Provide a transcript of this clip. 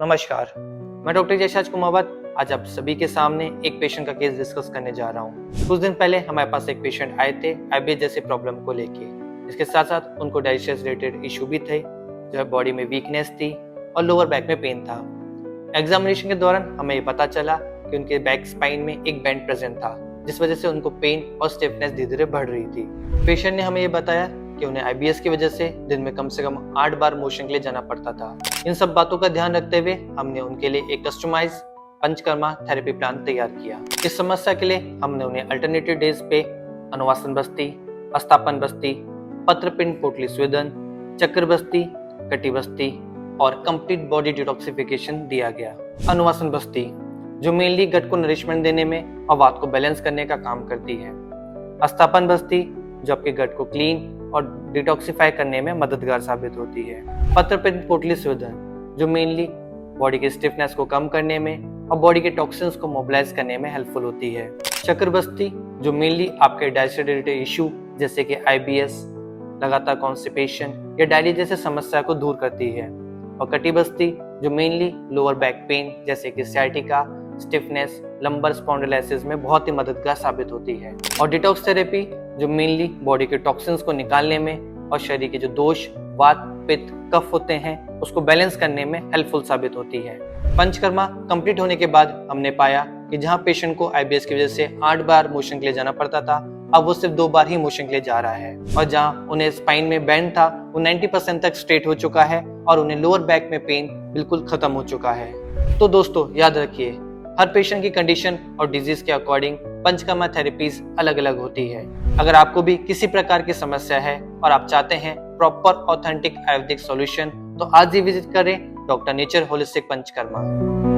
नमस्कार, मैं डॉक्टर यशराज कुमावत आज आप सभी के सामने एक पेशेंट का केस डिस्कस करने जा रहा हूँ। कुछ दिन पहले हमारे पास एक पेशेंट आए थे आईबीएस जैसे प्रॉब्लम को लेके। इसके साथ साथ उनको डाइजेशन रिलेटेड इशू भी थे, जो है बॉडी में वीकनेस थी और लोअर बैक में पेन था। एग्जामिनेशन के दौरान हमें ये पता चला कि उनके बैक स्पाइन में एक बेंड प्रेजेंट था, जिस वजह से उनको पेन और स्टिफनेस धीरे धीरे बढ़ रही थी। पेशेंट ने हमें ये बताया कि उन्हें आईबीएस की वजह से दिन में कम से कम 8 बार मोशन के लिए जाना पड़ता था। इन सब बातों का ध्यान रखते हुए हमने उनके लिए एक कस्टमाइज पंचकर्मा थेरेपी प्लान तैयार किया। इस समस्या के लिए हमने उन्हें अल्टरनेटिव डेज पे अनुवासन बस्ती, अस्थापन बस्ती, पत्रपिंड पोटली स्वेदन, चक्र बस्ती, कटी बस्ती और कंप्लीट बॉडी डिटॉक्सिफिकेशन दिया गया। अनुवासन बस्ती जो मेनली गट को नरिशमेंट देने में और वात को बैलेंस करने का काम करती है। अस्थापन बस्ती जो आपके गट को क्लीन और डिटॉक्सिफाई करने में मददगार साबित होती है। पत्रपिंड पोटली स्वेदन जो मेनली बॉडी की स्टिफनेस को कम करने में और बॉडी के टॉक्सिन्स को मोबिलाइज करने में हेल्पफुल होती है। चक्र बस्ती जो मेनली आपके डाइजेशन रिलेटेड इशू जैसे कि आईबीएस, लगातार कॉन्स्टिपेशन या डायरिया जैसे समस्या को दूर करती है। और कटी बस्ती जो मेनली लोअर बैक पेन जैसे कि साइटिका, स्टिफनेस, लंबर स्पॉन्डिलोसिस में बहुत ही मददगार साबित होती है। और डिटॉक्स थेरेपी जो मेनली बॉडी के टॉक्सिन्स को निकालने में और शरीर के जो दोष, वात, पित्त, कफ होते हैं उसको बैलेंस करने में हेल्पफुल साबित होती है। पंचकर्मा कंप्लीट होने के बाद हमने पाया कि जहां पेशेंट को आईबीएस की वजह से 8 बार मोशन के लिए जाना पड़ता था, अब वो सिर्फ 2 बार ही मोशन के लिए जा रहा है। और जहां उन्हें स्पाइन में बैंड था वो 90% तक स्ट्रेट हो चुका है और उन्हें लोअर बैक में पेन बिल्कुल खत्म हो चुका है। तो दोस्तों याद रखिए, हर पेशेंट की कंडीशन और डिजीज के अकॉर्डिंग पंचकर्मा थेरेपीज अलग अलग होती है। अगर आपको भी किसी प्रकार की समस्या है और आप चाहते हैं प्रॉपर ऑथेंटिक आयुर्वेदिक सॉल्यूशन, तो आज ही विजिट करें डॉक्टर नेचर होलिस्टिक पंचकर्मा।